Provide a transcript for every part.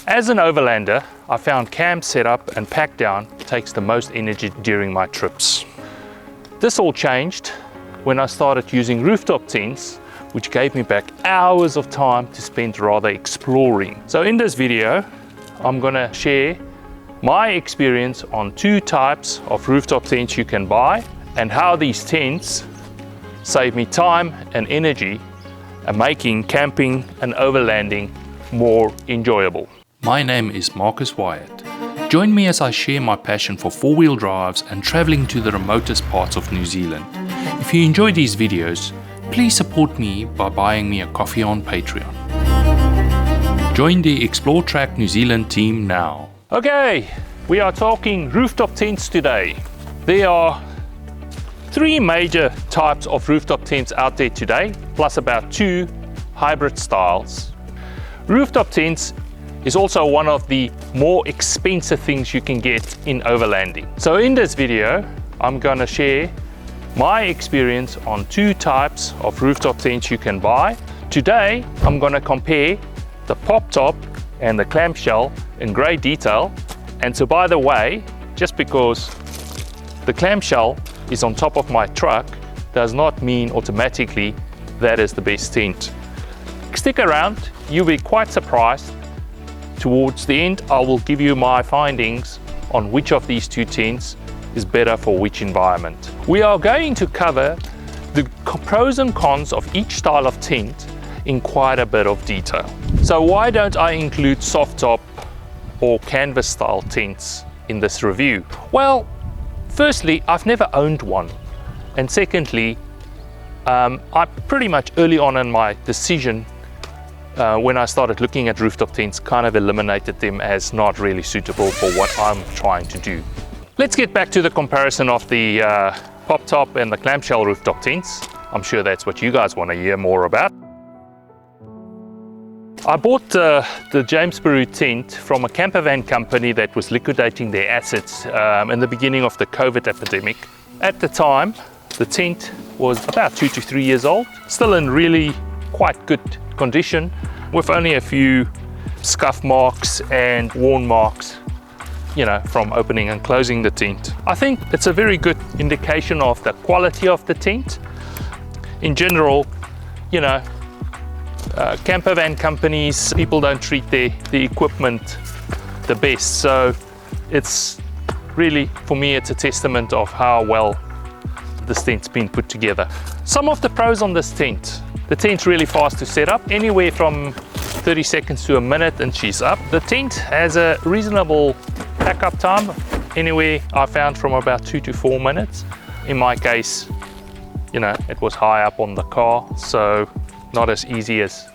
As an overlander, I found camp setup and pack down takes the most energy during my trips. This all changed when I started using rooftop tents, which gave me back hours of time to spend rather exploring. So in this video, I'm gonna share my experience on 2 types of rooftop tents you can buy and how these tents save me time and energy and making camping and overlanding more enjoyable. My name is Marcus Wyatt. Join me as I share my passion for 4-wheel drives and traveling to the remotest parts of New Zealand. If you enjoy these videos, please support me by buying me a coffee on Patreon. Join the Explore Track New Zealand team now. Okay, we are talking rooftop tents today. There are 3 major types of rooftop tents out there today, plus about 2 hybrid styles. Rooftop tents is also one of the more expensive things you can get in overlanding. So in this video, I'm gonna share my experience on 2 types of rooftop tents you can buy. Today, I'm gonna compare the pop top and the clamshell in great detail. And so by the way, just because the clamshell is on top of my truck does not mean automatically that is the best tent. Stick around, you'll be quite surprised. Towards the end, I will give you my findings on which of these 2 tents is better for which environment. We are going to cover the pros and cons of each style of tent in quite a bit of detail. So why don't I include soft top or canvas style tents in this review? Well, firstly, I've never owned one. And secondly, I pretty much early on in my decision when I started looking at rooftop tents, kind of eliminated them as not really suitable for what I'm trying to do. Let's get back to the comparison of the pop top and the clamshell rooftop tents. I'm sure that's what you guys want to hear more about. I bought the James Peru tent from a camper van company that was liquidating their assets in the beginning of the COVID epidemic. At the time, the tent was about 2 to 3 years old, still in really quite good condition, with only a few scuff marks and worn marks, you know, from opening and closing the tent. I think it's a very good indication of the quality of the tent. In general, you know, camper van companies, people don't treat the equipment the best. So it's really, for me, it's a testament of how well this tent's been put together. Some of the pros on this tent. The tent's really fast to set up, anywhere from 30 seconds to a minute and she's up. The tent has a reasonable pack-up time, anywhere I found from about 2 to 4 minutes. In my case, you know, it was high up on the car, so not as easy as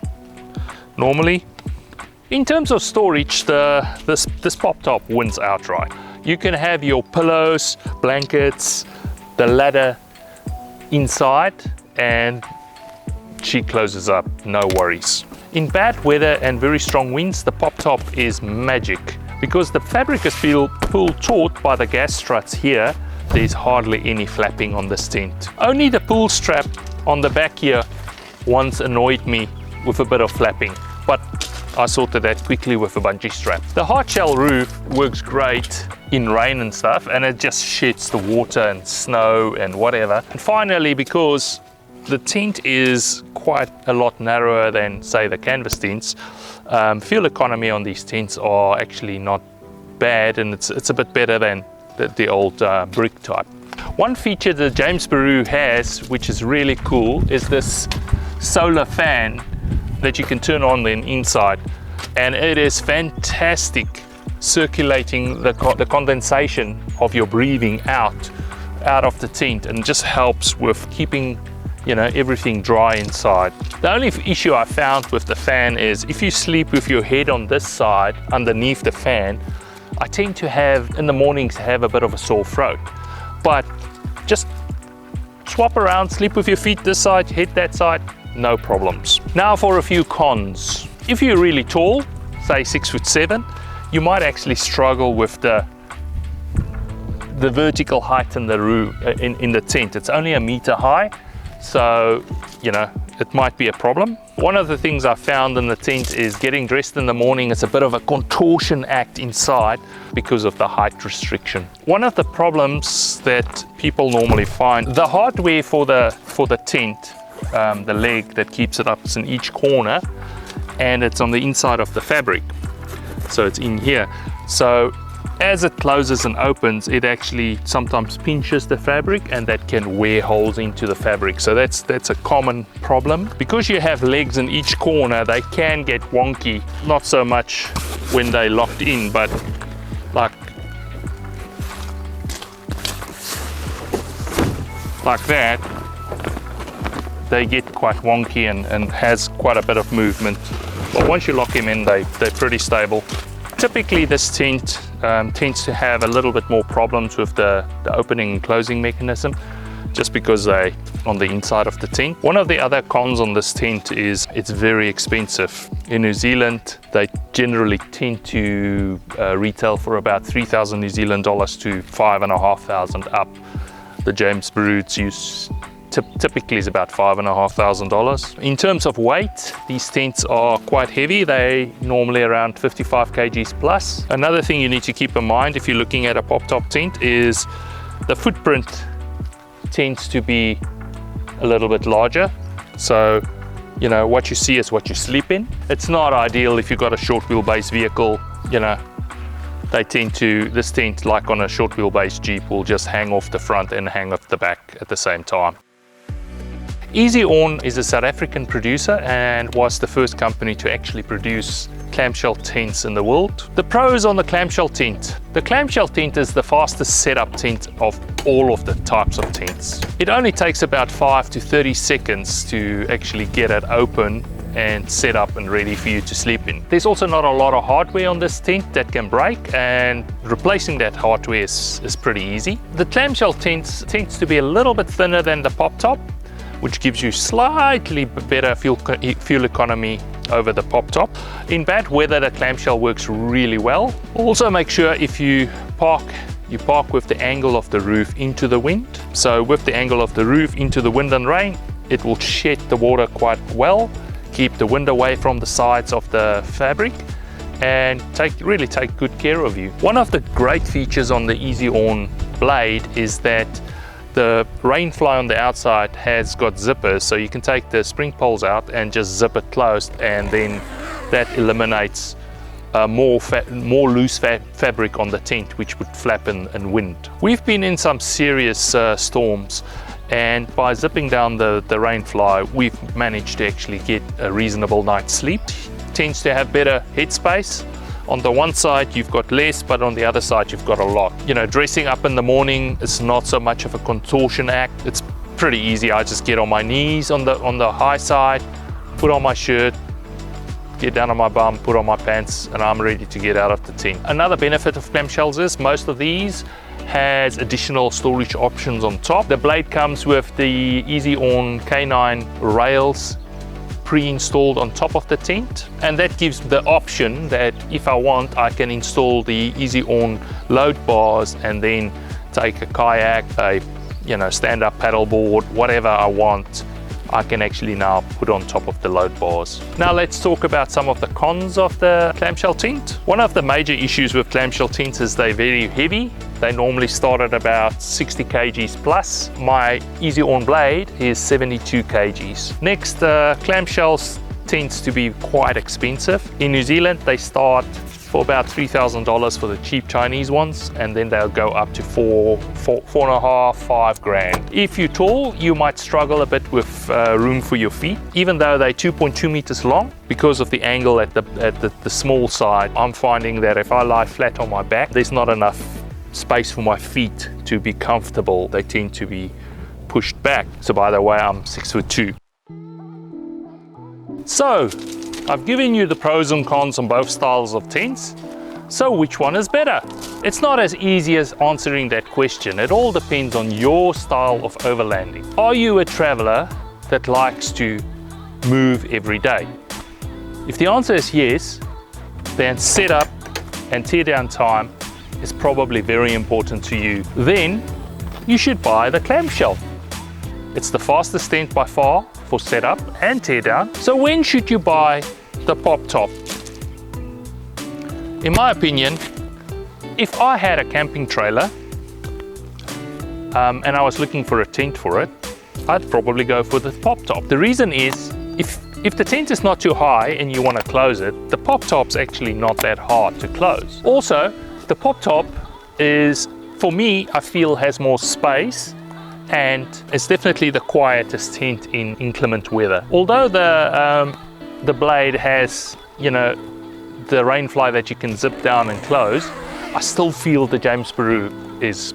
normally. In terms of storage, this pop top wins outright. You can have your pillows, blankets, the ladder inside, and she closes up, no worries. In bad weather and very strong winds, the pop top is magic. Because the fabric is pulled taut by the gas struts here, there's hardly any flapping on this tent. Only the pull strap on the back here once annoyed me with a bit of flapping, but I sorted that quickly with a bungee strap. The hard shell roof works great in rain and stuff, and it just sheds the water and snow and whatever. And finally, because the tent is quite a lot narrower than, say, the canvas tents, fuel economy on these tents are actually not bad, and it's a bit better than the old brick type. One feature that James Peru has, which is really cool, is this solar fan that you can turn on then inside, and it is fantastic circulating the condensation of your breathing out of the tent, and just helps with keeping, you know, everything dry inside. The only issue I found with the fan is if you sleep with your head on this side underneath the fan, I tend to have, in the mornings, have a bit of a sore throat. But just swap around, sleep with your feet this side, head that side, no problems. Now for a few cons. If you're really tall, say 6'7", you might actually struggle with the vertical height in the roof, in the tent. It's only 1 meter high, so you know, it might be a problem. One of the things I found in the tent is getting dressed in the morning is a bit of a contortion act inside because of the height restriction. One of the problems that people normally find, the hardware for the tent, the leg that keeps it up, is in each corner, and it's on the inside of the fabric. So it's in here. So as it closes and opens, it actually sometimes pinches the fabric, and that can wear holes into the fabric. So that's a common problem. Because you have legs in each corner, they can get wonky. Not so much when they're locked in, but like that, they get quite wonky and has quite a bit of movement. But once you lock them in, they're pretty stable. Typically this tent tends to have a little bit more problems with the opening and closing mechanism, just because they're on the inside of the tent. One of the other cons on this tent is it's very expensive. In New Zealand, they generally tend to retail for about 3,000 New Zealand dollars to 5,500 up. The James Broots use typically is about $5,500. In terms of weight, these tents are quite heavy. They normally around 55 kgs plus. Another thing you need to keep in mind if you're looking at a pop-top tent is the footprint tends to be a little bit larger. So, you know, what you see is what you sleep in. It's not ideal if you've got a short wheelbase vehicle. You know, they tend to, this tent, like on a short wheelbase Jeep, will just hang off the front and hang off the back at the same time. eezi-awn is a South African producer and was the first company to actually produce clamshell tents in the world. The pros on the clamshell tent. The clamshell tent is the fastest setup tent of all of the types of tents. It only takes about 5 to 30 seconds to actually get it open and set up and ready for you to sleep in. There's also not a lot of hardware on this tent that can break, and replacing that hardware is pretty easy. The clamshell tends to be a little bit thinner than the pop top, which gives you slightly better fuel economy over the pop top. In bad weather, the clamshell works really well. Also make sure if you park with the angle of the roof into the wind. So with the angle of the roof into the wind and rain, it will shed the water quite well, keep the wind away from the sides of the fabric, and really take good care of you. One of the great features on the eezi-awn blade is that the rain fly on the outside has got zippers, so you can take the spring poles out and just zip it closed, and then that eliminates more loose fabric on the tent, which would flap in wind. We've been in some serious storms, and by zipping down the rain fly, we've managed to actually get a reasonable night's sleep. Tends to have better headspace. On the one side you've got less, but on the other side you've got a lot. You know, dressing up in the morning is not so much of a contortion act. It's pretty easy. I just get on my knees on the high side, put on my shirt, get down on my bum, put on my pants, and I'm ready to get out of the tent. Another benefit of clamshells is most of these has additional storage options on top. The blade comes with the eezi-awn K9 rails pre-installed on top of the tent, and that gives the option that if I want, I can install the eezi-awn load bars and then take a kayak, a stand-up paddleboard, whatever I want, I can actually now put on top of the load bars. Now let's talk about some of the cons of the clamshell tent. One of the major issues with clamshell tents is they're very heavy. They normally start at about 60 kgs plus. My eezi-awn blade is 72 kgs. Next, clamshells tends to be quite expensive. In New Zealand, they start for about $3,000 for the cheap Chinese ones, and then they'll go up to four and a half, $5,000. If you're tall, you might struggle a bit with room for your feet, even though they're 2.2 meters long. Because of the angle at the small side, I'm finding that if I lie flat on my back, there's not enough space for my feet to be comfortable. They tend to be pushed back. So by the way, I'm 6'2". So I've given you the pros and cons on both styles of tents. So which one is better? It's not as easy as answering that question. It all depends on your style of overlanding. Are you a traveler that likes to move every day? If the answer is yes, then setup and tear down time is probably very important to you. Then you should buy the clamshell. It's the fastest tent by far, for setup and tear down. So when should you buy the pop top? In my opinion, if I had a camping trailer and I was looking for a tent for it, I'd probably go for the pop top. The reason is, if the tent is not too high and you want to close it, the pop top's actually not that hard to close. Also, the pop top is, for me, I feel has more space, and it's definitely the quietest tent in inclement weather. Although the blade has, you know, the rainfly that you can zip down and close, I still feel the James Peru is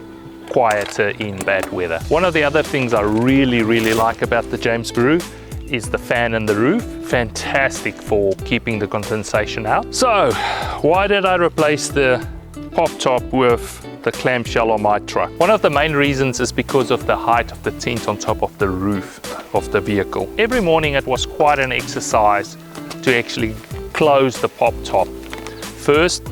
quieter in bad weather. One of the other things I really like about the James Peru is the fan in the roof. Fantastic for keeping the condensation out. So why did I replace the pop top with the clamshell on my truck? One of the main reasons is because of the height of the tent on top of the roof of the vehicle. Every morning it was quite an exercise to actually close the pop top. First,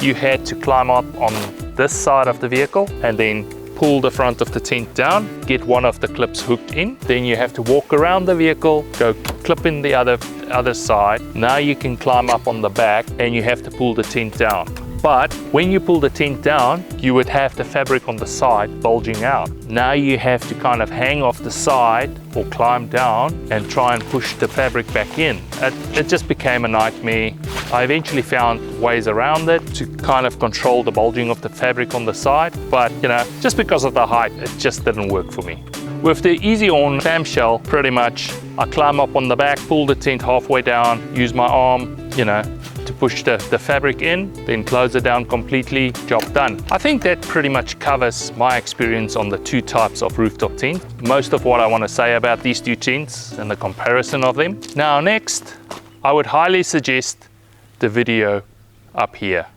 you had to climb up on this side of the vehicle and then pull the front of the tent down, get one of the clips hooked in. Then you have to walk around the vehicle, go clip in the other side. Now you can climb up on the back and you have to pull the tent down. But when you pull the tent down, you would have the fabric on the side bulging out. Now you have to kind of hang off the side or climb down and try and push the fabric back in. It just became a nightmare. I eventually found ways around it to kind of control the bulging of the fabric on the side, but you know, just because of the height, it just didn't work for me. With the eezi-awn clamshell, pretty much, I climb up on the back, pull the tent halfway down, use my arm, you know, to push the fabric in, then close it down completely, job done. I think that pretty much covers my experience on the two types of rooftop tent. Most of what I want to say about these two tents and the comparison of them. Now next, I would highly suggest the video up here.